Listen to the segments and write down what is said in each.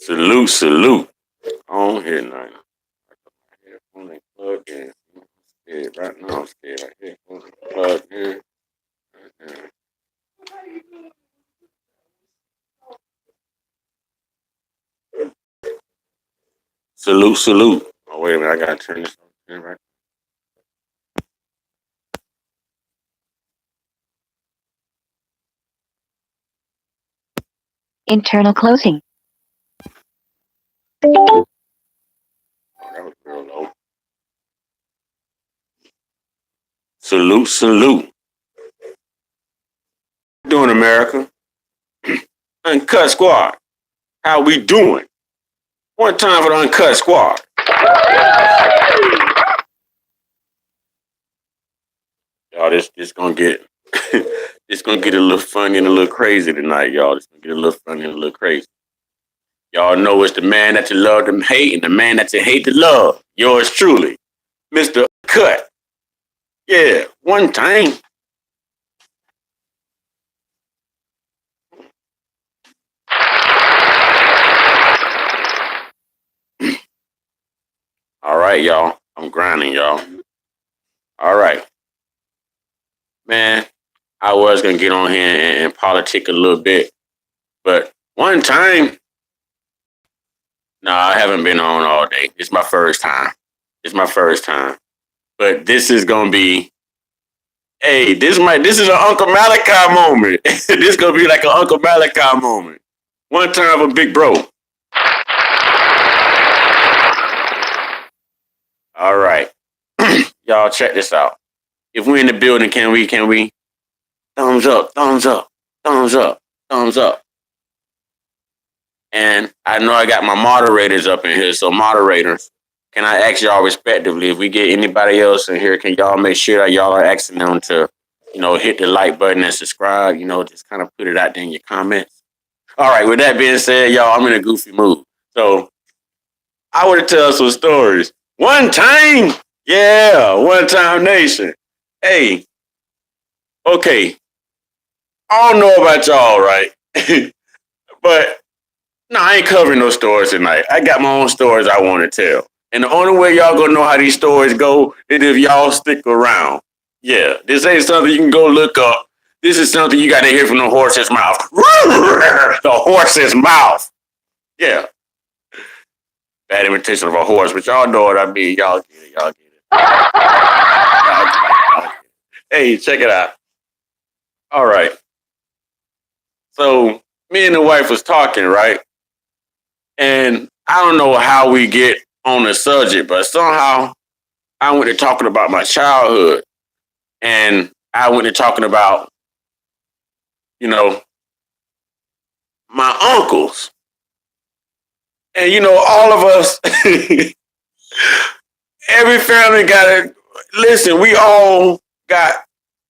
Salute, salute. On here now. I got my headphone ain't plugged in. I'm scared right now. I'm scared. My headphones ain't plugged in. Uh-uh. Salute, salute. Oh, wait a minute. I gotta turn this on right. Internal closing. Oh, that was real low. Salute, salute. Doing America. Uncut Squad. How we doing? One time for the Uncut Squad. Y'all, this gonna get it's gonna get a little funny and a little crazy tonight, y'all. It's gonna get a little funny and a little crazy. Y'all know it's the man that you love to hate and the man that you hate to love. Yours truly, Mr. Cut. Yeah, one time. All right, y'all. I'm grinding, y'all. All right. Man, I was gonna get on here and politic a little bit, but one time, no, I haven't been on all day. It's my first time. It's my first time. But this is gonna be, hey, this is an Uncle Malachi moment. This gonna be like an Uncle Malachi moment. One time for Big Bro. All right. Y'all check this out. If we're in the building, can we thumbs up, thumbs up, thumbs up, thumbs up. And I know I got my moderators up in here, so moderators, can I ask y'all respectively, if we get anybody else in here, can y'all make sure that y'all are asking them to, hit the like button and subscribe, just kind of put it out there in your comments. All right, with that being said, y'all, I'm in a goofy mood. So I want to tell some stories. One time, yeah, one time nation. Hey, okay, I don't know about y'all, right? But no, I ain't covering no stories tonight. I got my own stories I want to tell. And the only way y'all gonna know how these stories go is if y'all stick around. Yeah, this ain't something you can go look up. This is something you gotta hear from the horse's mouth. The horse's mouth. Yeah. Bad imitation of a horse, but y'all know what I mean. Y'all get it. Y'all get it. Y'all get it. Hey, check it out. All right. So me and the wife was talking, right? And I don't know how we get on the subject, but somehow I went to talking about my childhood. And I went to talking about, my uncles. And all of us, every family got it. Listen, we all got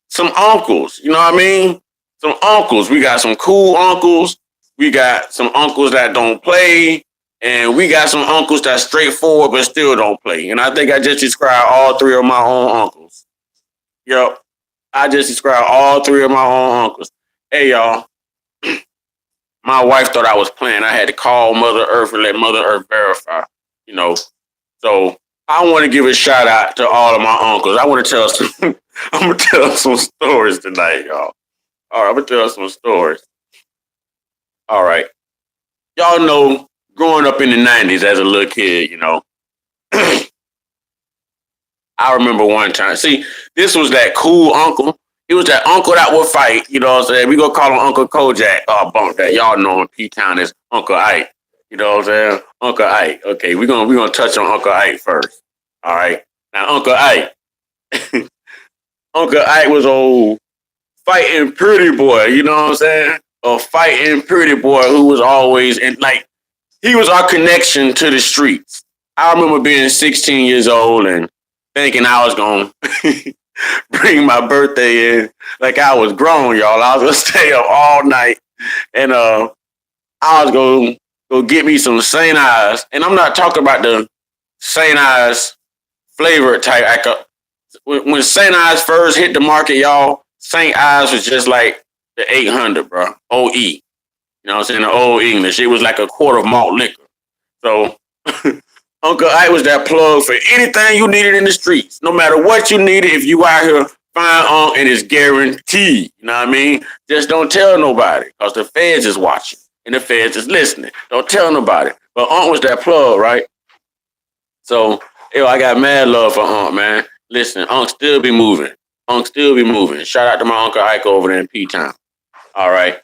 some uncles. You know what I mean? Some uncles. We got some cool uncles. We got some uncles that don't play. And we got some uncles that's straightforward but still don't play. And I think I just described all three of my own uncles. Yep. I just described all three of my own uncles. Hey, y'all. My wife thought I was playing. I had to call Mother Earth and let Mother Earth verify. So I want to give a shout out to all of my uncles. I want to tell some. I'm gonna tell some stories tonight, y'all. All right, I'm gonna tell some stories. All right, y'all know, growing up in the '90s as a little kid, I remember one time. See, this was that cool uncle. He was that uncle that would fight. You know what I'm saying? We gonna call him Uncle Kojak. Oh, bump that. Y'all know him. P-Town is Uncle Ike. You know what I'm saying? Uncle Ike. Okay, we gonna touch on Uncle Ike first. All right. Now, Uncle Ike. Uncle Ike was old fighting pretty boy. You know what I'm saying? A fighting pretty boy who was always in, like, he was our connection to the streets. I remember being 16 years old and thinking I was going to bring my birthday in like I was grown, y'all. I was going to stay up all night and I was going to go get me some St. Ives. And I'm not talking about the St. Ives flavor type. When St. Ives first hit the market, y'all, St. Ives was just like the 800, bro. OE. You know what I'm saying? The old English. It was like a quart of malt liquor. So Uncle Ike was that plug for anything you needed in the streets. No matter what you needed, if you out here, find Unc and it's guaranteed. You know what I mean? Just don't tell nobody, because the feds is watching and the feds is listening. Don't tell nobody. But Unc was that plug, right? So, yo, I got mad love for Unc, man. Listen, Unc still be moving. Unc still be moving. Shout out to my Uncle Ike over there in P-Town. All right,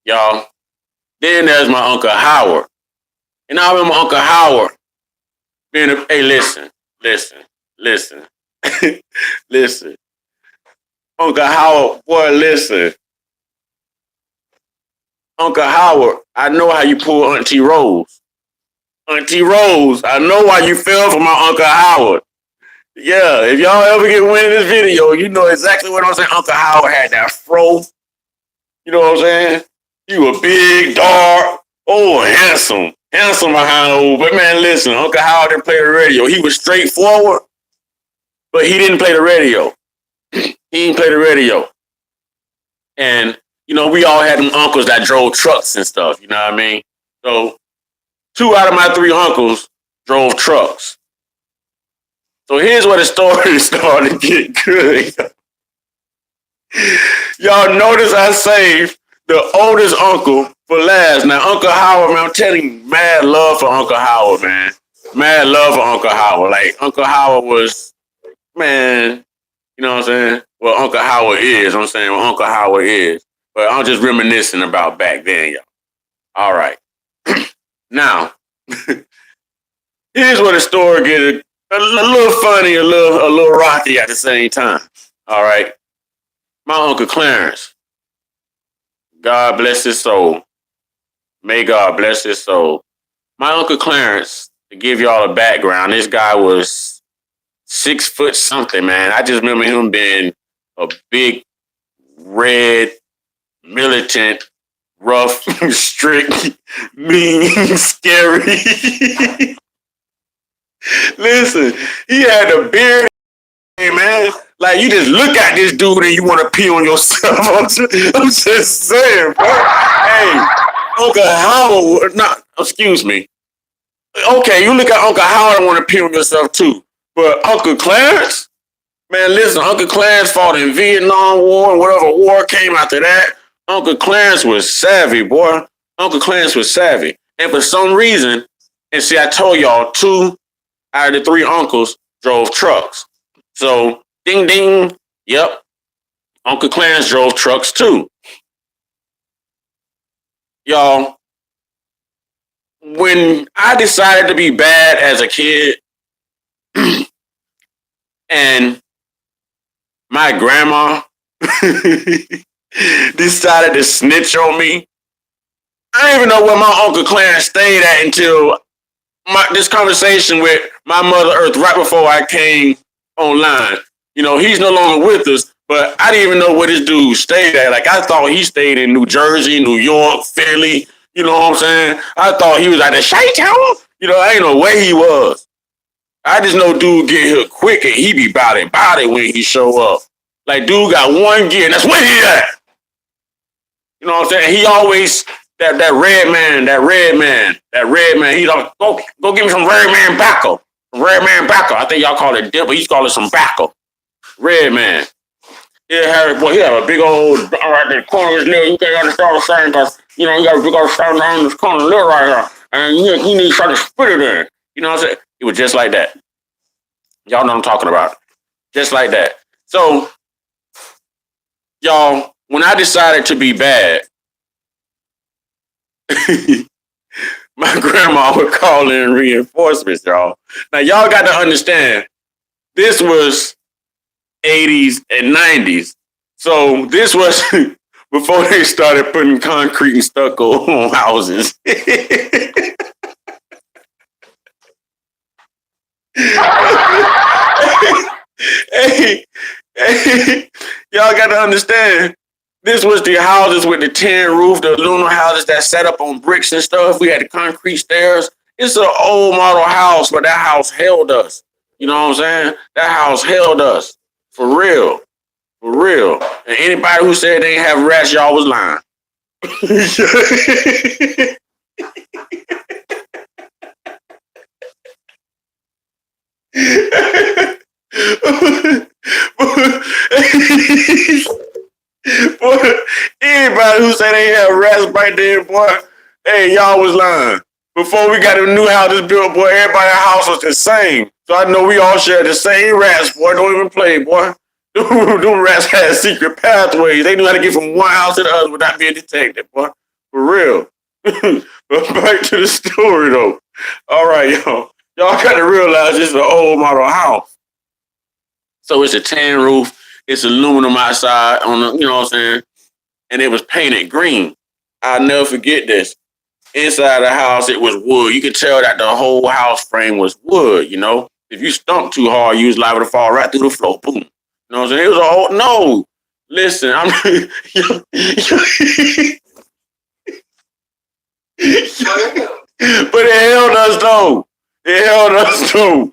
y'all. Then there's my Uncle Howard. And I remember Uncle Howard being hey, listen. Listen. Uncle Howard, boy, listen. Uncle Howard, I know how you pull Auntie Rose. Auntie Rose, I know why you fell for my Uncle Howard. Yeah, if y'all ever get wind of this video, you know exactly what I'm saying. Uncle Howard had that fro. You know what I'm saying? He was big, dark, handsome. Handsome behind old. But man, listen, Uncle Howard didn't play the radio. He was straightforward, but he didn't play the radio. He didn't play the radio. And, you know, we all had them uncles that drove trucks and stuff, you know what I mean? So 2 out of my 3 uncles drove trucks. So here's where the story started to get good. Y'all notice I saved the oldest uncle for last. Now, Uncle Howard, man, I'm telling you, mad love for Uncle Howard, man. Mad love for Uncle Howard. Like, Uncle Howard was, man, you know what I'm saying? Well, Uncle Howard is. I'm saying what Uncle Howard is. But I'm just reminiscing about back then, y'all. All right. Now, here's where the story gets a little funny, a little rocky at the same time. All right. My Uncle Clarence, God bless his soul. May God bless his soul. My Uncle Clarence, to give y'all a background, this guy was 6 foot something, man. I just remember him being a big, red, militant, rough, strict, mean, scary. Listen, he had a beard, man. Like, you just look at this dude and you want to pee on yourself. I'm just saying, bro. Hey, Uncle Howard, excuse me. Okay, you look at Uncle Howard and want to pee on yourself too. But Uncle Clarence, man, listen, Uncle Clarence fought in Vietnam War and whatever war came after that. Uncle Clarence was savvy, boy. Uncle Clarence was savvy. And for some reason, and see, I told y'all 2 out of the 3 uncles drove trucks. So, ding, ding, yep. Uncle Clarence drove trucks too. Y'all, when I decided to be bad as a kid, and my grandma decided to snitch on me, I didn't even know where my Uncle Clarence stayed at until this conversation with my Mother Earth right before I came online. You know, he's no longer with us, but I didn't even know where this dude stayed at. Like, I thought he stayed in New Jersey, New York, Philly. You know what I'm saying? I thought he was at the Chi-Town. You know, I ain't know where he was. I just know dude get here quick and he be about it when he show up. Like, dude got 1 gear and that's where he at. You know what I'm saying? He always, that red man, he like, go give me some red man bacco. Red man bacco. I think y'all call it dip, but he's calling it some bacco. Red man. Yeah, Harry, boy, he have a big old, right there, corner of his leg. You can't understand what I'm saying, because, you know, he got a big old stone down this corner of his leg right here. And he need something to spit it in. You know what I'm saying? It was just like that. Y'all know what I'm talking about. Just like that. So, y'all, when I decided to be bad, my grandma would call in reinforcements, y'all. Now, y'all got to understand, this was 80s and 90s. So this was before they started putting concrete and stucco on houses. hey, y'all got to understand, this was the houses with the tin roof, the aluminum houses that set up on bricks and stuff. We had the concrete stairs. It's an old model house, but that house held us. You know what I'm saying? That house held us. For real. For real. And anybody who said they ain't have rats, y'all was lying. everybody who say they have rats back there, boy, hey, y'all was lying. Before we got a new house built, boy, everybody's house was the same. So I know we all share the same rats, boy. Don't even play, boy. Them rats had secret pathways. They knew how to get from one house to the other without being detected, boy. For real. But back to the story, though. All right, y'all. Y'all got to realize this is an old model house. So it's a tin roof. It's aluminum outside on the, you know what I'm saying? And it was painted green. I'll never forget this. Inside the house, it was wood. You could tell that the whole house frame was wood, you know? If you stumped too hard, you was liable to fall right through the floor. Boom. You know what I'm saying? It was a whole, no. Listen, I'm, but it held us though. It held us though.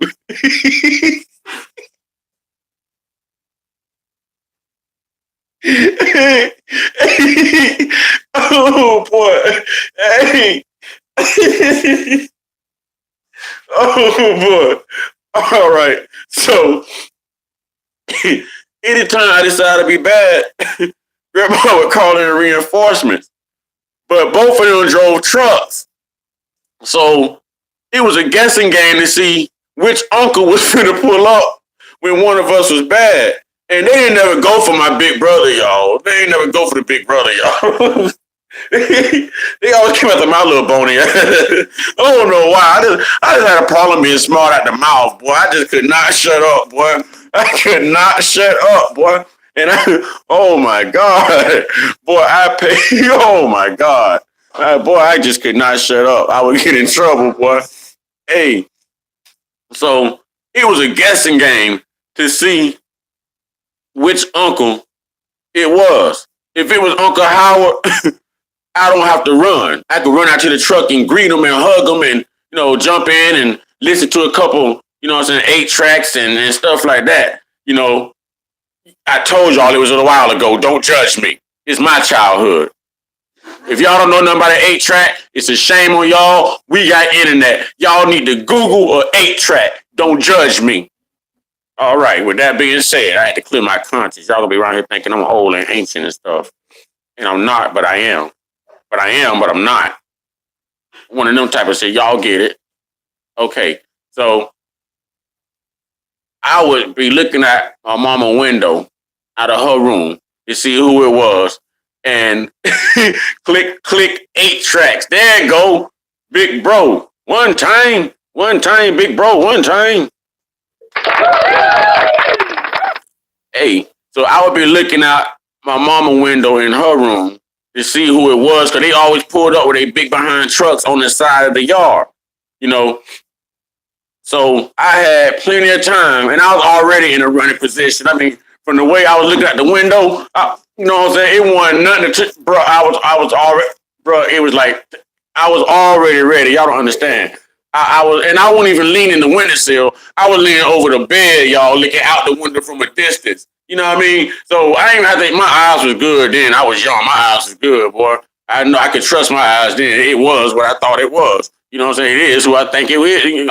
Oh boy. Hey. Oh boy. All right. So anytime I decided to be bad, Grandma would call in reinforcements. But both of them drove trucks. So it was a guessing game to see which uncle was finna pull up when one of us was bad. And they didn't never go for my big brother, y'all. They ain't never go for the big brother, y'all. They always came after my little bony. I don't know why. I just had a problem being smart at the mouth, boy. I just could not shut up, boy. I could not shut up, boy. And oh my God, boy, oh my God. Boy, I just could not shut up. I would get in trouble, boy. Hey, so it was a guessing game to see which uncle it was. If it was Uncle Howard, I don't have to run. I could run out to the truck and greet him and hug him and, you know, jump in and listen to a couple, you know what I'm saying, 8 tracks and stuff like that. You know, I told y'all it was a little while ago. Don't judge me. It's my childhood. If y'all don't know nothing about an 8-track, it's a shame on y'all. We got internet. Y'all need to Google an 8-track. Don't judge me. All right, with that being said, I had to clear my conscience. Y'all gonna be around here thinking I'm old and ancient and stuff. And I'm not, but I am. But I am, but I'm not. One of them type of shit. Y'all get it. Okay, so I would be looking at my mama window out of her room to see who it was. And click 8 tracks. There you go. Big bro. One time, big bro, one time. Hey, so I would be looking out my mama window in her room to see who it was, because they always pulled up with their big behind trucks on the side of the yard, you know. So I had plenty of time, and I was already in a running position. I mean, from the way I was looking out the window, you know what I'm saying? It wasn't nothing to, bro. I was already, bro. It was like I was already ready. Y'all don't understand. I was, and I wasn't even leaning the windowsill. I was leaning over the bed, y'all, looking out the window from a distance. You know what I mean? So I didn't have to. My eyes was good then. I was young. My eyes was good, boy. I know I could trust my eyes then. It was what I thought it was. You know what I'm saying? It is who I think it is.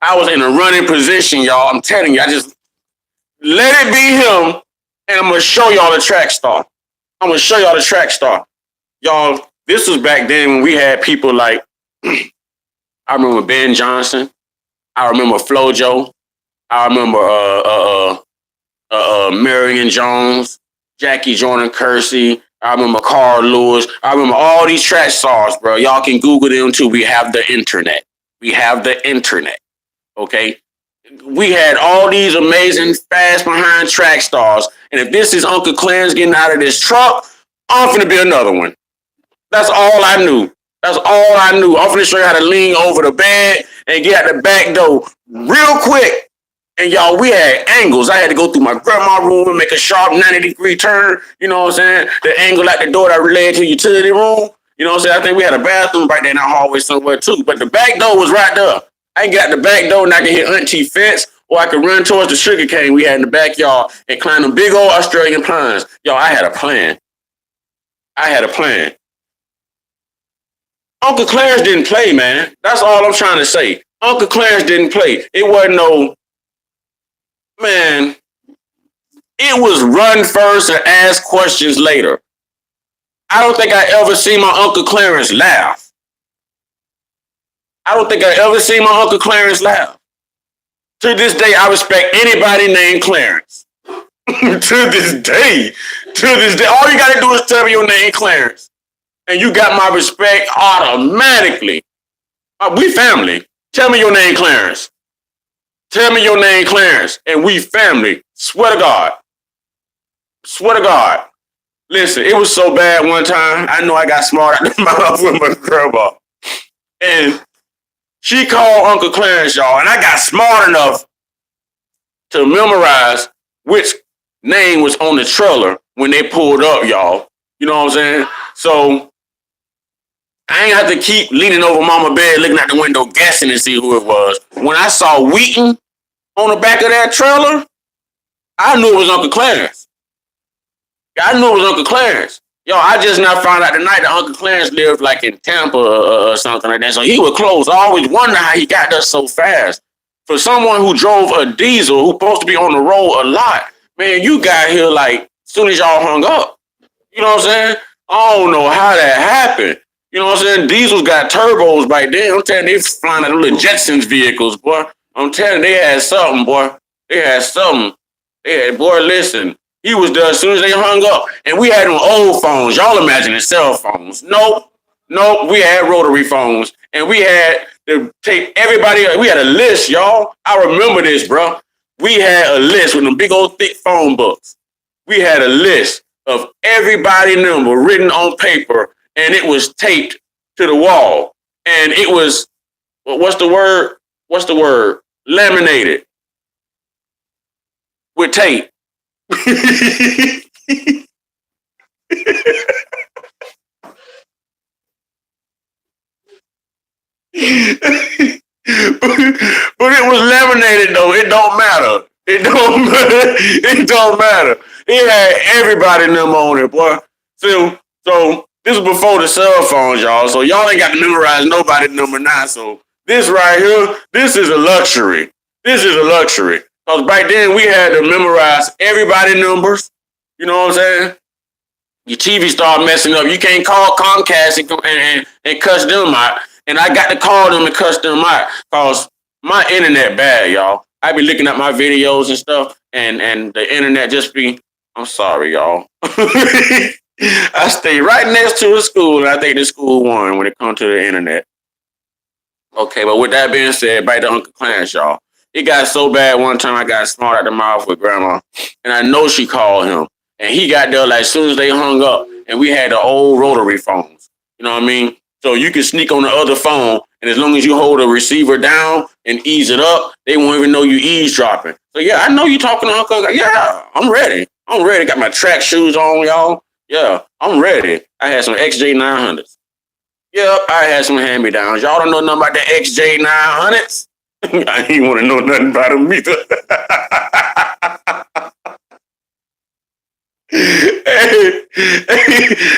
I was in a running position, y'all. I'm telling you, I just let it be him, and I'm gonna show y'all the track star. I'm gonna show y'all the track star, y'all. This was back then when we had people like I remember Ben Johnson. I remember Flojo. I remember Marion Jones, Jackie Jordan Kersey. I remember Carl Lewis. I remember all these track stars, bro. Y'all can Google them too. We have the internet. We have the internet. Okay. We had all these amazing fast behind track stars. And if this is Uncle Clarence getting out of this truck, I'm finna be another one. That's all I knew. That's all I knew. I'm finna show you how to lean over the bed and get out the back door real quick. And y'all, we had angles. I had to go through my grandma's room and make a sharp 90-degree turn. You know what I'm saying? The angle at the door that led to the utility room. You know what I'm saying? I think we had a bathroom right there in that hallway somewhere too. But the back door was right there. I can get out the back door and I can hit Auntie fence, or I could run towards the sugar cane we had in the backyard and climb them big old Australian pines. Y'all, I had a plan. I had a plan. Uncle Clarence didn't play, man. That's all I'm trying to say. Uncle Clarence didn't play. It wasn't no, man, it was run first and ask questions later. I don't think I ever seen my Uncle Clarence laugh. I don't think I ever seen my Uncle Clarence laugh. To this day, I respect anybody named Clarence. To this day, all you gotta do is tell me your name, Clarence, and you got my respect automatically. We family. Tell me your name, Clarence. Tell me your name, Clarence, and we family. Swear to God. Swear to God. Listen, it was so bad one time. I know I got smart out of my mouth with my grandma, and she called Uncle Clarence, y'all, and I got smart enough to memorize which name was on the trailer when they pulled up, y'all. You know what I'm saying? So I ain't have to keep leaning over mama bed, looking out the window, guessing to see who it was. When I saw Wheaton on the back of that trailer, I knew it was Uncle Clarence. I knew it was Uncle Clarence. Yo, I just now found out tonight that Uncle Clarence lived like in Tampa or something like that. So he was close. I always wonder how he got there so fast. For someone who drove a diesel, who's supposed to be on the road a lot, man, you got here like as soon as y'all hung up. You know what I'm saying? I don't know how that happened. You know what I'm saying? Diesels got turbos back then. I'm telling you, they flying like little Jetsons vehicles, boy. I'm telling you, they had something, boy. They had something. They had, boy, listen. He was there as soon as they hung up. And we had them old phones. Y'all imagining cell phones. Nope. We had rotary phones. And we had to take everybody. We had a list, y'all. I remember this, bro. We had a list with them big old thick phone books. We had a list of everybody number written on paper, and it was taped to the wall. And it was, what's the word? Laminated with tape. But it was laminated though. It don't matter. It don't matter. It don't matter. It had everybody number on it, boy. So this was before the cell phones, y'all. So y'all ain't got to memorize nobody number now. So this right here, this is a luxury. This is a luxury. Because back then we had to memorize everybody numbers. You know what I'm saying? Your TV started messing up. You can't call Comcast and cuss them out. And I got to call them and cuss them out because my internet bad, y'all. I be looking at my videos and stuff, and the internet just be, I'm sorry, y'all. I stay right next to a school, and I think the school won when it comes to the internet. Okay, but with that being said, back to Uncle Clarence, y'all. It got so bad one time I got smart out the mouth with grandma, and I know she called him. And he got there like as soon as they hung up, and we had the old rotary phones. You know what I mean? So you can sneak on the other phone, and as long as you hold the receiver down and ease it up, they won't even know you eavesdropping. So yeah, I know you talking to Uncle. Yeah, I'm ready. I'm ready. Got my track shoes on, y'all. Yeah, I'm ready. I had some XJ900s. Yep, I had some hand-me-downs. Y'all don't know nothing about the XJ900s? I ain't want to know nothing about them either. Hey,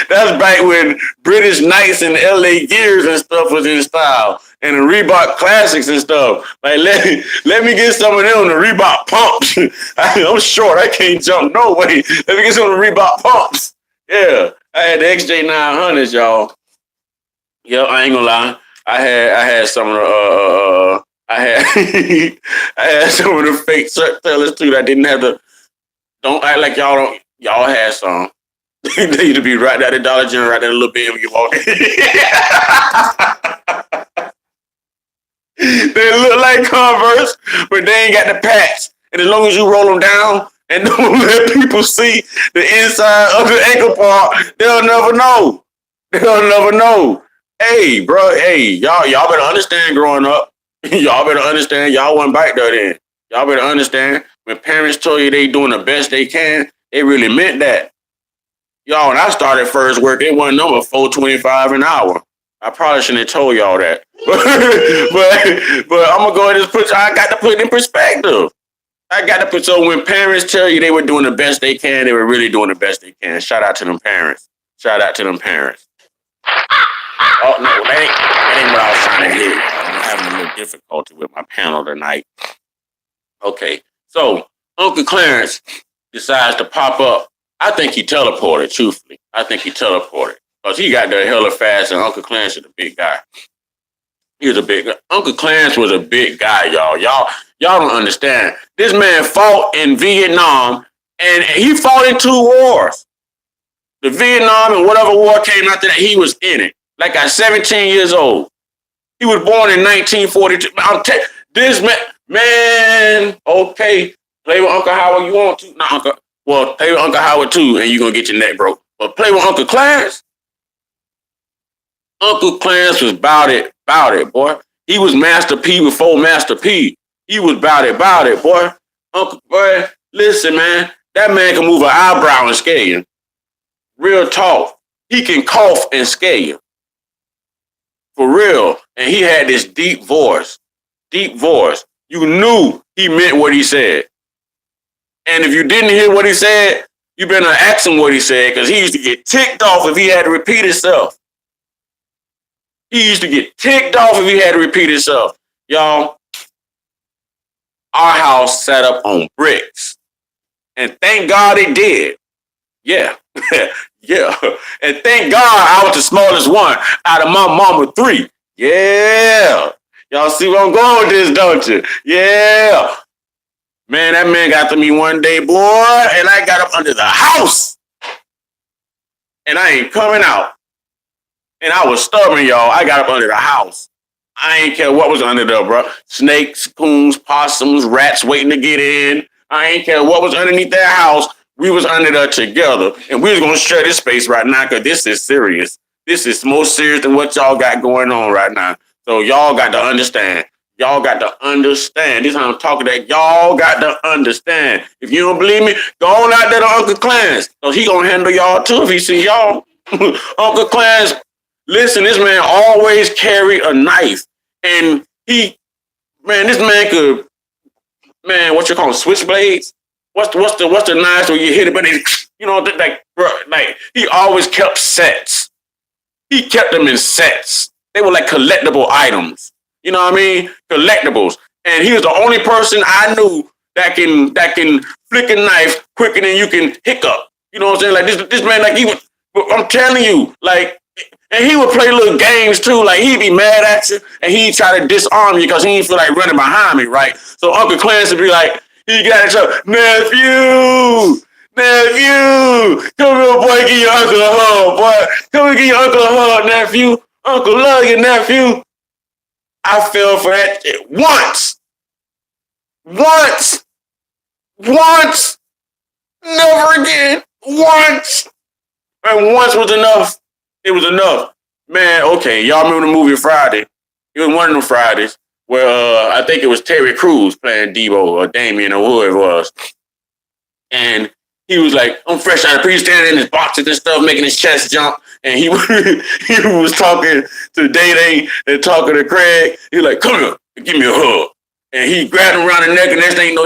that's back when British Knights and LA Gears and stuff was in style, and the Reebok Classics and stuff. Like let me get some of them, the Reebok pumps. I'm short, I can't jump no way. Let me get some of the Reebok pumps. Yeah, I had the XJ900s, y'all. Yeah, I ain't gonna lie. I had some of the I had I had some of the fake shirt tailors too that didn't have the. Don't act like y'all don't. Y'all had some. They used to be right at the Dollar General, right there a little bit when you walk in. They look like Converse, but they ain't got the patch. And as long as you roll them down and don't let people see the inside of the ankle part, they'll never know. They'll never know. Hey, bro, hey, y'all better understand growing up. Y'all better understand y'all wasn't back there then. Y'all better understand when parents told you they doing the best they can, they really meant that. Y'all, when I started first work, it wasn't number $4.25 an hour. I probably shouldn't have told y'all that. but I'm gonna go ahead and I got to put it in perspective. I got to put, so when parents tell you they were doing the best they can, they were really doing the best they can. Shout out to them parents. Shout out to them parents. Oh no, that ain't what I was trying to hit. I'm having a little difficulty with my panel tonight. Okay, so Uncle Clarence decides to pop up. I think he teleported, truthfully. I think he teleported. Because he got there hella fast, and Uncle Clarence is a big guy. He was a big guy. Uncle Clarence was a big guy, y'all. Y'all don't understand. This man fought in Vietnam, and he fought in 2 wars. The Vietnam and whatever war came after that, he was in it. Like at 17 years old. He was born in 1942. This man, okay, play with Uncle Howard you want to. Not Uncle. Well, play with Uncle Howard too, and you're going to get your neck broke. But play with Uncle Clarence. Uncle Clarence was about it, boy. He was Master P before Master P. He was about it, boy. Uncle, boy, listen, man. That man can move an eyebrow and scare you. Real talk. He can cough and scare you. For real. And he had this deep voice. Deep voice. You knew he meant what he said. And if you didn't hear what he said, you better ask him what he said, because he used to get ticked off if he had to repeat himself. He used to get ticked off if he had to repeat himself. Y'all, our house sat up on bricks. And thank God it did. Yeah. Yeah. And thank God I was the smallest one out of my mama 3. Yeah. Y'all see where I'm going with this, don't you? Yeah. Man, that man got to me one day, boy, and I got up under the house. And I ain't coming out. And I was stubborn, y'all. I got up under the house. I ain't care what was under there, bro. Snakes, coons, possums, rats waiting to get in. I ain't care what was underneath that house. We was under there together. And we was going to share this space right now, because this is serious. This is more serious than what y'all got going on right now. So y'all got to understand. Y'all got to understand. This is how I'm talking that. Y'all got to understand. If you don't believe me, go on out there to Uncle Clarence, because he going to handle y'all too if he see y'all. Uncle Clarence, listen, this man always carry a knife. And this man could, man, what you call them, switchblades? What's the knife where you hit it, but it, you know, like he always kept sets. He kept them in sets. They were like collectible items. You know what I mean? Collectibles. And he was the only person I knew that can flick a knife quicker than you can hiccup. You know what I'm saying? Like this man, like I'm telling you, like, and he would play little games too. Like he'd be mad at you and he'd try to disarm you because he didn't feel like running behind me, right? So Uncle Clarence would be like, he got each other, nephew, come here, boy, give your uncle a hug, boy. Come here, give your uncle a hug, nephew. Uncle love you, nephew. I fell for that shit once, never again, once. And once was enough. It was enough. Man, okay, y'all remember the movie Friday? It was one of them Fridays where I think it was Terry Crews playing Debo or Damien or who it was. And he was like, I'm fresh out of prison, standing in his boxes and stuff, making his chest jump. And he was talking to Day and talking to Craig. He was like, come here, give me a hug. And he grabbed him around the neck, and next thing you know,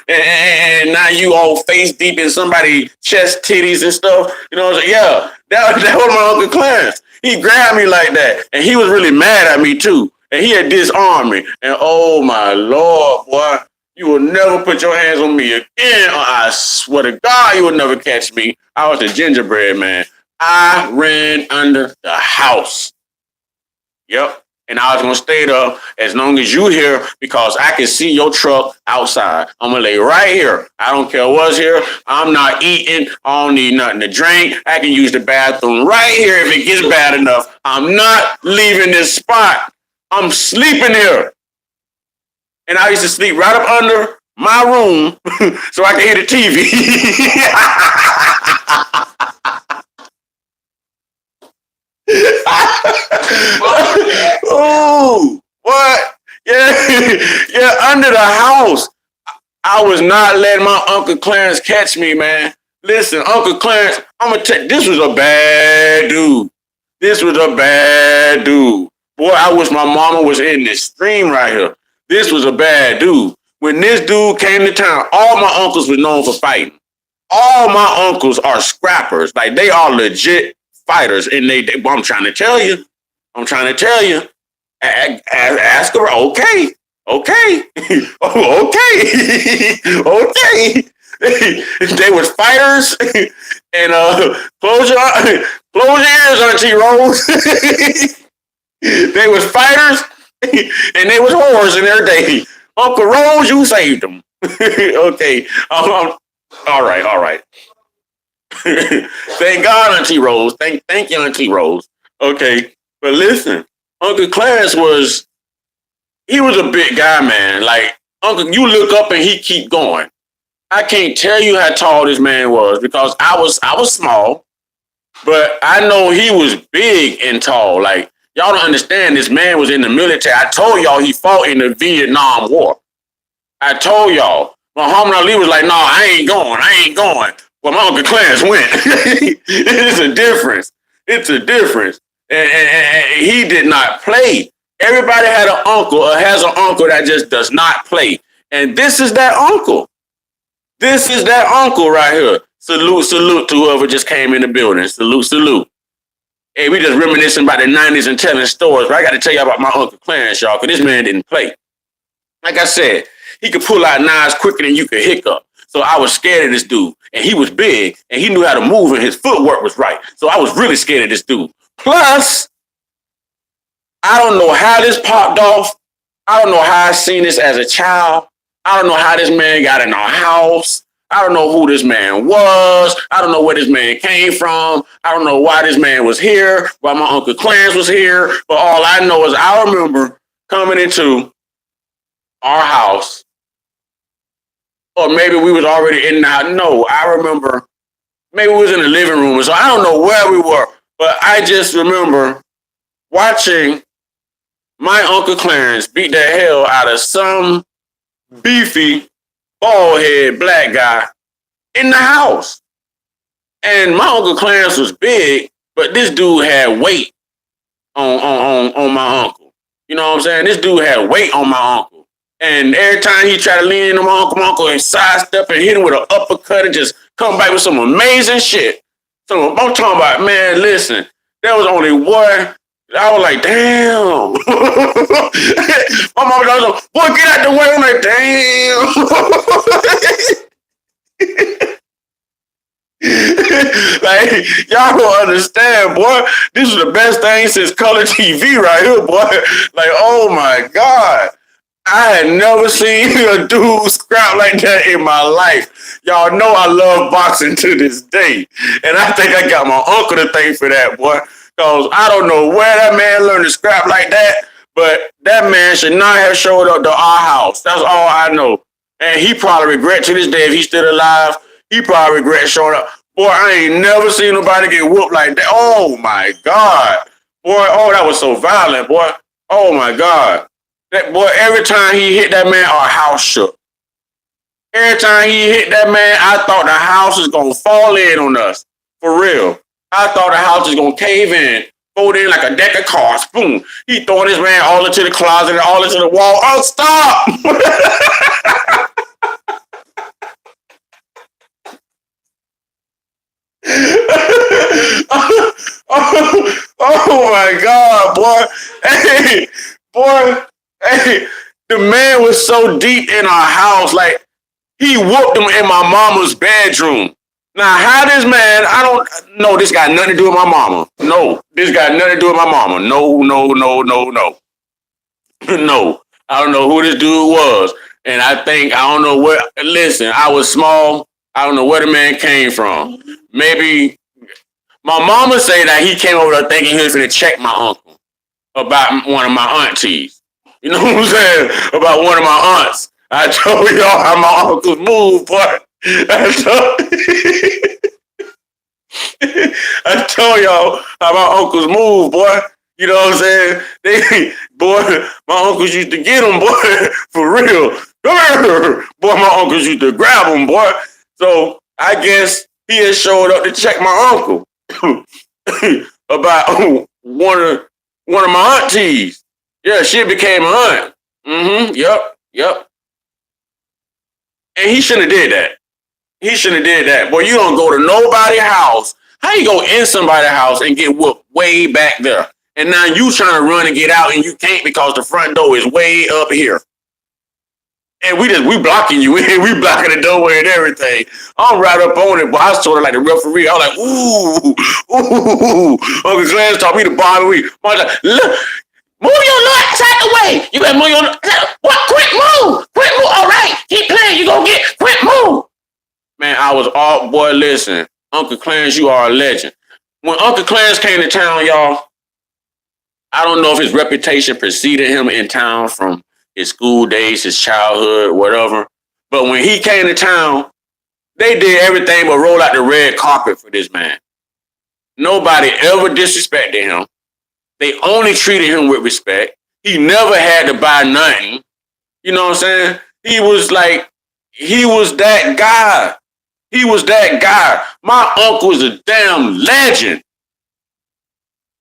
and now you all face deep in somebody's chest, titties and stuff. You know, I was like, yeah, that was my Uncle Clarence. He grabbed me like that, and he was really mad at me too. And he had disarmed me. And oh my Lord, boy, you will never put your hands on me again. I swear to God, you will never catch me. I was a gingerbread man. I ran under the house. Yep. And I was going to stay there as long as you here, because I can see your truck outside. I'm going to lay right here. I don't care what's here. I'm not eating. I don't need nothing to drink. I can use the bathroom right here if it gets bad enough. I'm not leaving this spot. I'm sleeping here. And I used to sleep right up under my room so I could hear the TV. Oh, what? Yeah, under the house. I was not letting my Uncle Clarence catch me, man. Listen, Uncle Clarence, I'm gonna tell you, this was a bad dude. Boy, I wish my mama was in this stream right here. This was a bad dude. When this dude came to town, all my uncles were known for fighting. All my uncles are scrappers. Like, they are legit fighters. And I'm trying to tell you. Ask her, okay. Okay. They were fighters. And close Close your ears, Auntie Rose. They was fighters and they was whores in their day. Uncle Rose, you saved them. Okay. All right, all right. Thank God, Auntie Rose. Thank you, Auntie Rose. Okay. But listen, Uncle Clarence he was a big guy, man. Like, Uncle, you look up and he keep going. I can't tell you how tall this man was because I was small, but I know he was big and tall. Like, y'all don't understand, this man was in the military. I told y'all he fought in the Vietnam War. I told y'all. Muhammad Ali was like, no, I ain't going. I ain't going. Well, my Uncle Clarence went. It's a difference. It's a difference. And he did not play. Everybody had an uncle or has an uncle that just does not play. And this is that uncle. This is that uncle right here. Salute, salute to whoever just came in the building. Salute, salute. Hey, we just reminiscing about the 90s and telling stories, but I got to tell you about my Uncle Clarence, y'all, because this man didn't play. Like I said, he could pull out knives quicker than you could hiccup. So I was scared of this dude. And he was big, and he knew how to move, and his footwork was right. So I was really scared of this dude. Plus, I don't know how this popped off. I don't know how I seen this as a child. I don't know how this man got in our house. I don't know who this man was. I don't know where this man came from. I don't know why this man was here, why my Uncle Clarence was here. But all I know is I remember coming into our house, or maybe we was already in the house. No, I remember maybe we was in the living room. So I don't know where we were, but I just remember watching my Uncle Clarence beat the hell out of some beefy, bald head black guy in the house. And my Uncle Clarence was big, but this dude had weight on my uncle. You know what I'm saying? This dude had weight on my uncle. And every time he tried to lean into my uncle and sidestep and hit him with an uppercut and just come back with some amazing shit. So I'm talking about, man, listen, there was only one. I was like, damn. My mama was like, boy, get out the way. I'm like, damn. Like, y'all don't understand, boy. This is the best thing since color TV right here, boy. Like, oh my God. I had never seen a dude scrap like that in my life. Y'all know I love boxing to this day. And I think I got my uncle to thank for that, boy. Because I don't know where that man learned to scrap like that, but that man should not have showed up to our house. That's all I know. And he probably regret to this day, if he's still alive, he probably regret showing up. Boy, I ain't never seen nobody get whooped like that. Oh, my God. Boy, oh, that was so violent, boy. Oh, my God. That boy, every time he hit that man, our house shook. Every time he hit that man, I thought the house was going to fall in on us. For real. I thought the house was going to cave in, fold in like a deck of cards. Boom. He throwing his man all into the closet and all into the wall. Oh, stop! oh my God, boy. Hey, boy. Hey, the man was so deep in our house. Like, he whooped him in my mama's bedroom. Now, how this man, I don't know, this got nothing to do with my mama. No, this got nothing to do with my mama. No, no, no, no, no. No, I don't know who this dude was. And I don't know where, listen, I was small. I don't know where the man came from. Maybe, my mama say that he came over there thinking he was going to check my uncle about one of my aunties. You know what I'm saying? About one of my aunts. I told y'all how my uncles move, boy. I told y'all how my uncles move, boy. You know what I'm saying? Boy, my uncles used to get them, boy, for real. Boy, my uncles used to grab them, boy. So I guess he had showed up to check my uncle about one of my aunties. Yeah, she became a aunt. Yep. And he shouldn't have did that. He shouldn't have did that. Boy, you don't go to nobody's house. How you go in somebody's house and get whooped way back there? And now you trying to run and get out and you can't because the front door is way up here. And we blocking you. We blocking the doorway and everything. I'm right up on it, but I was sort of like the referee. I was like, ooh. Uncle Clarence taught me to bomb me. Look, move your little ass out the way. You better move your what? Quick move. Quick move. All right. Keep playing. You gonna get quick move. Man, I was all boy, listen. Uncle Clarence, you are a legend. When Uncle Clarence came to town, y'all, I don't know if his reputation preceded him in town from his school days, his childhood, whatever. But when he came to town, they did everything but roll out the red carpet for this man. Nobody ever disrespected him. They only treated him with respect. He never had to buy nothing. You know what I'm saying? He was that guy. He was that guy. My uncle is a damn legend.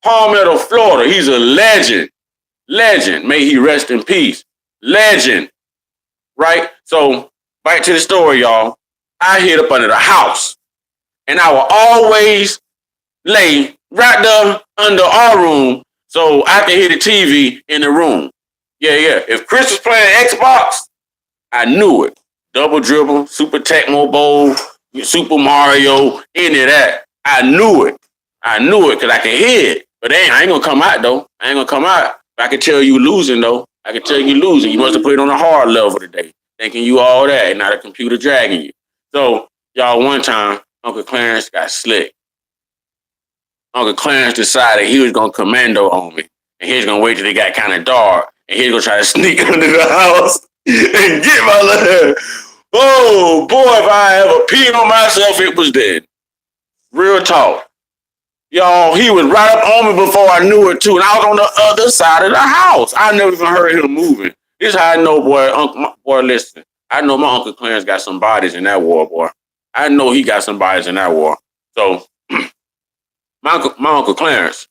Palmetto, Florida. He's a legend. Legend. May he rest in peace. Legend. Right? So, back to the story, y'all. I hid up under the house. And I will always lay right there under our room so I can hear the TV in the room. Yeah. If Chris was playing Xbox, I knew it. Double Dribble, Super Tecmo Bowl, Super Mario, any of that. I knew it because I can hear it. But I ain't gonna come out though. I ain't gonna come out. I can tell you losing though. I can tell you losing. You must have put it on a hard level today, thinking you all that and not a computer dragging you. So, y'all, one time, Uncle Clarence got slick. Uncle Clarence decided he was gonna commando on me. And he was gonna wait till it got kind of dark. And he was gonna try to sneak under the house and get my little. Oh, boy, if I ever peed on myself, it was dead. Real talk. Y'all, he was right up on me before I knew it, too. And I was on the other side of the house. I never even heard him moving. This is how I know, boy, listen. I know my Uncle Clarence got some bodies in that war, boy. I know he got some bodies in that war. So, my Uncle Clarence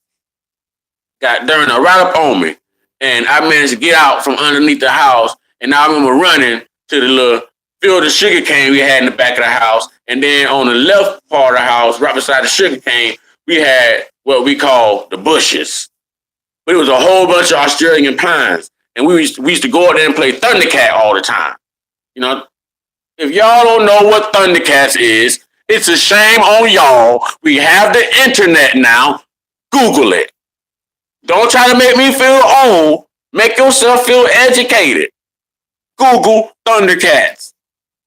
got Durna right up on me. And I managed to get out from underneath the house. And I remember running to the little field of sugar cane we had in the back of the house. And then on the left part of the house, right beside the sugar cane, we had what we call the bushes. But it was a whole bunch of Australian pines. And we used to go out there and play Thundercat all the time. You know, if y'all don't know what Thundercats is, it's a shame on y'all. We have the internet now. Google it. Don't try to make me feel old. Make yourself feel educated. Google Thundercats.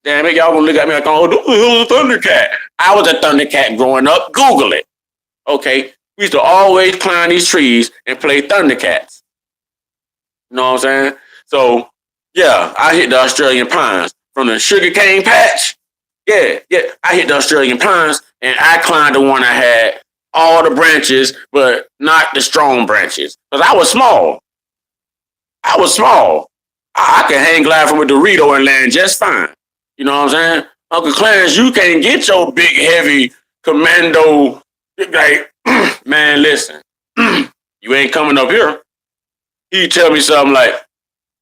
Damn it, y'all gonna look at me like, oh, who's a Thundercat? I was a Thundercat growing up. Google it. Okay, we used to always climb these trees and play Thundercats. You know what I'm saying? So, yeah, I hit the Australian pines. From the sugarcane patch, yeah, I hit the Australian pines, and I climbed the one that had all the branches, but not the strong branches. Because I was small. I could hang glide from a Dorito and land just fine. You know what I'm saying? Uncle Clarence, you can't get your big, heavy commando. Like, man, listen. You ain't coming up here. He tell me something like,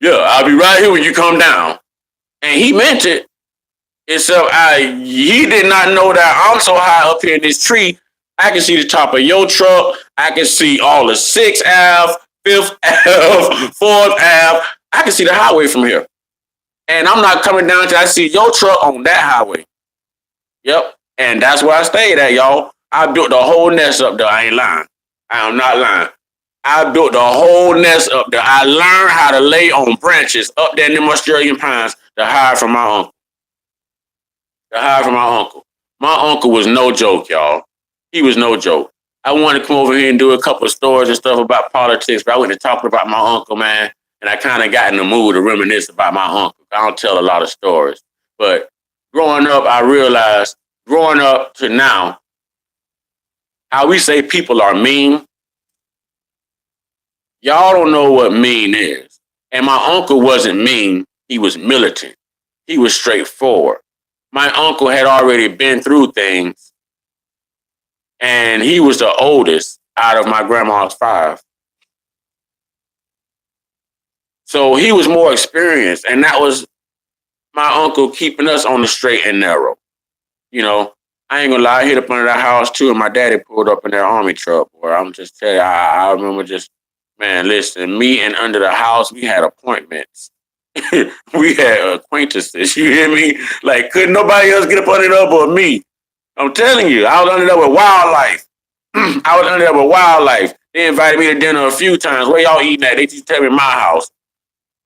yeah, I'll be right here when you come down. And he meant it. Except he did not know that I'm so high up here in this tree, I can see the top of your truck. I can see all the 6th Ave, 5th Ave, 4th Ave. I can see the highway from here. And I'm not coming down till I see your truck on that highway. Yep. And that's where I stayed at, y'all. I built the whole nest up there. I ain't lying. I am not lying. I built the whole nest up there. I learned how to lay on branches up there in them Australian pines to hide from my uncle. My uncle was no joke, y'all. He was no joke. I wanted to come over here and do a couple of stories and stuff about politics, but I went to talk about my uncle, man, and I kind of got in the mood to reminisce about my uncle. I don't tell a lot of stories. But growing up, I realized, growing up to now, how we say people are mean, y'all don't know what mean is. And my uncle wasn't mean. He was militant. He was straightforward. My uncle had already been through things, and he was the oldest out of my grandma's 5. So he was more experienced, and that was my uncle keeping us on the straight and narrow. You know, I ain't gonna lie, I hit up under the house too, and my daddy pulled up in their army truck. Boy, I'm just telling you, I remember just, man, listen, me and under the house, we had appointments. We had acquaintances. You hear me? Like, couldn't nobody else get up under there but me. I'm telling you, I was under there with wildlife. I was under there with wildlife. They invited me to dinner a few times. Where y'all eating at? They just tell me my house.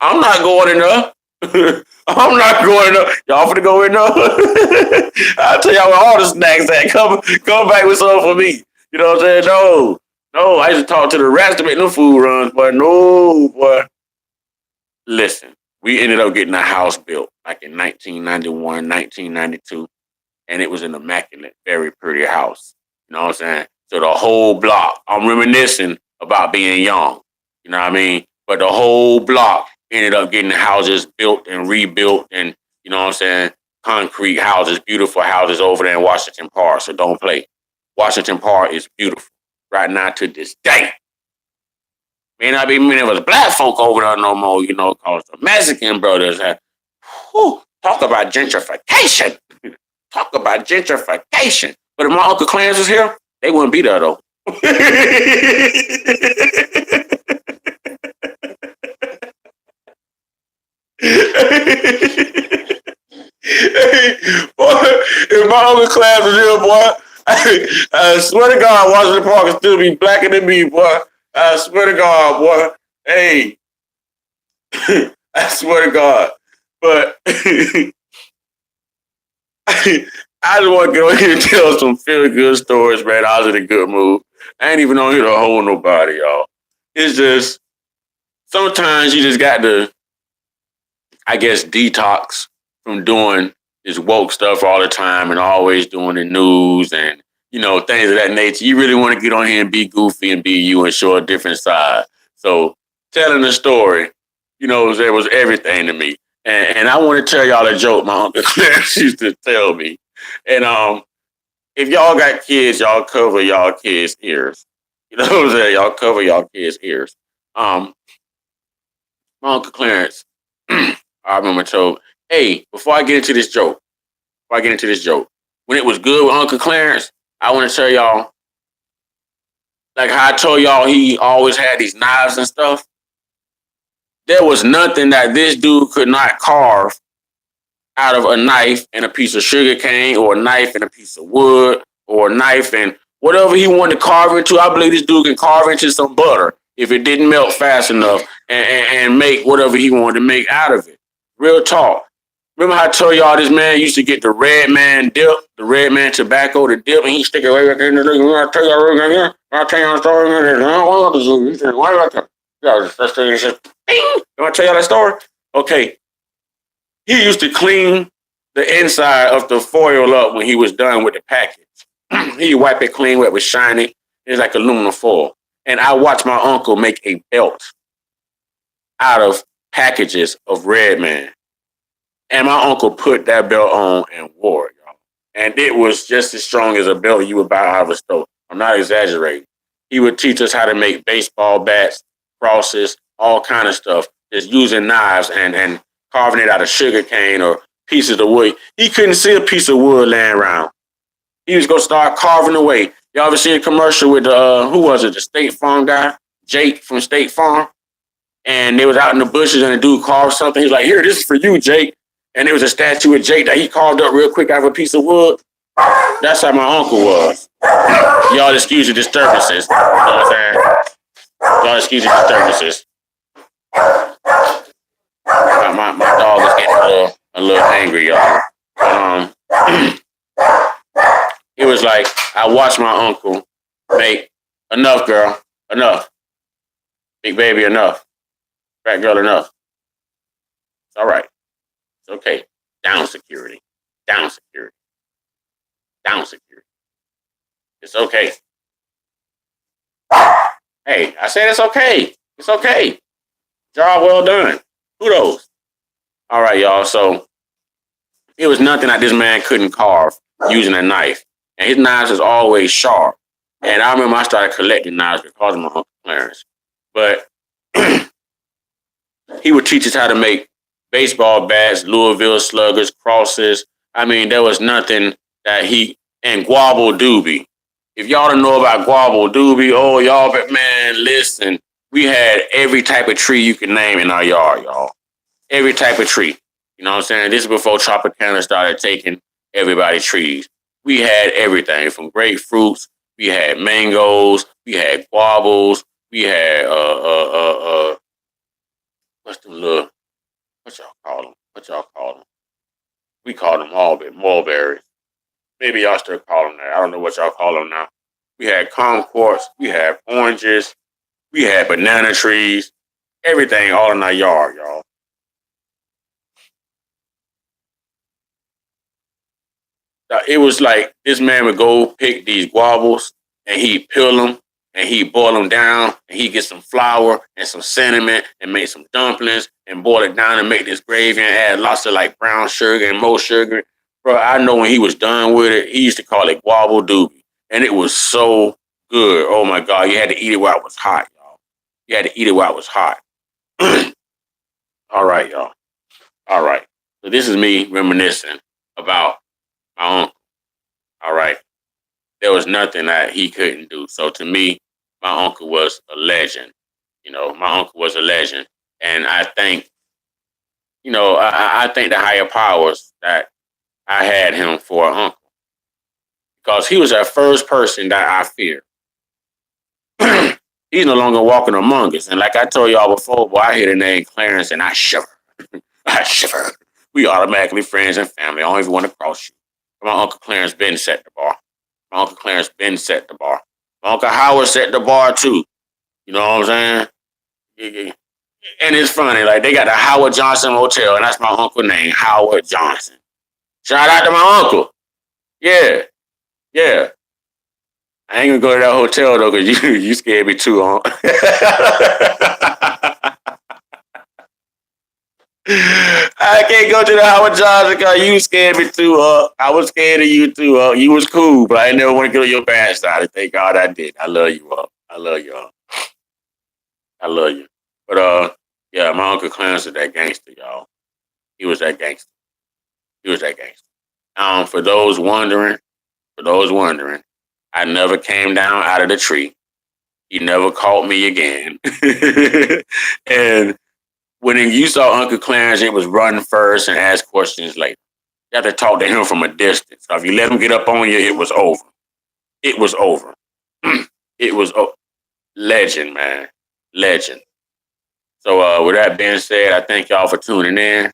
I'm not going in there. I'm not going in there. Y'all finna go in there? I'll tell y'all where all the snacks at. Come back with some for me. You know what I'm saying? No. I used to talk to the rats to make no food runs, but no, boy. Listen, we ended up getting a house built like in 1991, 1992, and it was an immaculate, very pretty house. You know what I'm saying? So the whole block, I'm reminiscing about being young. You know what I mean? But the whole block ended up getting houses built and rebuilt, and you know what I'm saying? Concrete houses, beautiful houses over there in Washington Park. So don't play. Washington Park is beautiful right now to this day. May not be many of us black folk over there no more, you know, because the Mexican brothers have, talk about gentrification. Talk about gentrification. But if my Uncle Clarence was here, they wouldn't be there though. Hey, boy, if my Uncle Clarence was here, boy, I swear to God, Washington Park would still be blacker than me, boy. I swear to God, boy. Hey, I swear to God. But I just want to go here and tell some feel good stories, man. I was in a good mood. I ain't even on here to hold nobody, y'all. It's just sometimes you just got to, I guess, detox from doing this woke stuff all the time and always doing the news and, you know, things of that nature. You really want to get on here and be goofy and be you and show a different side. So telling the story, you know, there was everything to me. And I want to tell y'all a joke my Uncle Clarence used to tell me. And if y'all got kids, y'all cover y'all kids' ears. You know what I'm saying? Y'all cover y'all kids' ears. My Uncle Clarence, I remember told, hey, before I get into this joke, when it was good with Uncle Clarence, I want to tell y'all, like how I told y'all he always had these knives and stuff. There was nothing that this dude could not carve out of a knife and a piece of sugar cane or a knife and a piece of wood or a knife and whatever he wanted to carve into. I believe this dude can carve into some butter if it didn't melt fast enough and make whatever he wanted to make out of it. Real talk. Remember how I told y'all this man used to get the red man dip, the red man tobacco, the dip, and he stick it right back in the thing. I'll tell y'all the story. I'll tell y'all that story. Okay. He used to clean the inside of the foil up when he was done with the package. He'd wipe it clean where it was shiny. It's like aluminum foil. And I watched my uncle make a belt out of packages of Red Man. And my uncle put that belt on and wore it, y'all. And it was just as strong as a belt you would buy out of a store. I'm not exaggerating. He would teach us how to make baseball bats, crosses, all kind of stuff, just using knives and carving it out of sugar cane or pieces of wood. He couldn't see a piece of wood laying around. He was gonna start carving away. Y'all ever see a commercial with who was it? The State Farm guy, Jake from State Farm, and they was out in the bushes and the dude carved something. He's like, "Here, this is for you, Jake." And there was a statue of Jake that he carved up real quick out of a piece of wood. That's how my uncle was. Y'all excuse the disturbances. You know what I'm saying? Y'all excuse the disturbances. My dog is getting a little angry, y'all. It was like I watched my uncle make enough, girl, enough. Big baby, enough. Fat girl, enough. It's all right. It's okay. Down security. Down security. Down security. It's okay. Hey, I said it's okay. It's okay. Job well done. Kudos. All right, y'all. So it was nothing that this man couldn't carve using a knife. And his knives is always sharp. And I remember I started collecting knives because of my Uncle Clarence. But he would teach us how to make baseball bats, Louisville sluggers, crosses. I mean, there was nothing that and guabble doobie. If y'all don't know about guabble doobie, oh, y'all, but man, listen, we had every type of tree you can name in our yard, y'all. every type of tree. You know what I'm saying? This is before Tropicana started taking everybody's trees. We had everything from grapefruits. We had mangoes. We had guavas. We had what's the little what y'all call them? What y'all call them? We call them mulberries. Maybe y'all still call them that. I don't know what y'all call them now. We had kumquats. We had oranges. We had banana trees. Everything all in our yard, y'all. It was like this man would go pick these guavas and he'd peel them and he'd boil them down and he'd get some flour and some cinnamon and make some dumplings and boil it down and make this gravy and add lots of like brown sugar and more sugar. Bro, I know when he was done with it, he used to call it guava doobie. And it was so good. Oh my God. You had to eat it while it was hot, y'all. You had to eat it while it was hot. All right, y'all. All right. So this is me reminiscing about my uncle. All right. There was nothing that he couldn't do. So to me, my uncle was a legend. You know, my uncle was a legend. And I think, I think the higher powers that I had him for an uncle because he was that first person that I feared. He's no longer walking among us. And like I told y'all before, boy, I hear the name Clarence and I shiver. I shiver. We automatically friends and family. I don't even want to cross you. My Uncle Clarence been set the bar. My Uncle Clarence been set the bar. My Uncle Howard set the bar too. You know what I'm saying? And it's funny, like they got the Howard Johnson Hotel, and that's my uncle name, Howard Johnson. Shout out to my uncle. Yeah, yeah. I ain't gonna go to that hotel though, cause you scared me too, huh? I can't go to the Howard Johnson because you scared me too, huh? I was scared of you too, huh? You was cool, but I never want to go to your bad side. And thank God I did. I love you, huh? I love you, huh? I love you. But yeah, my Uncle Clarence is that gangster, y'all. He was that gangster. He was that gangster. For those wondering, I never came down out of the tree. He never caught me again. And when you saw Uncle Clarence, it was run first and ask questions later. You have to talk to him from a distance. So if you let him get up on you, it was over. It was over. It was legend, man. Legend. So with that being said, I thank y'all for tuning in.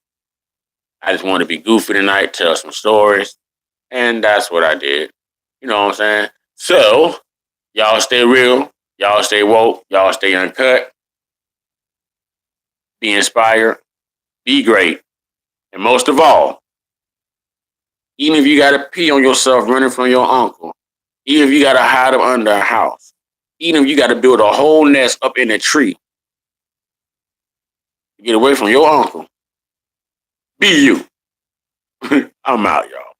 I just wanted to be goofy tonight, tell some stories, and that's what I did. You know what I'm saying? So y'all stay real, y'all stay woke, y'all stay uncut, be inspired, be great, and most of all, even if you gotta pee on yourself running from your uncle, even if you gotta hide him under a house, even if you gotta build a whole nest up in a tree to get away from your uncle, be you. I'm out, y'all.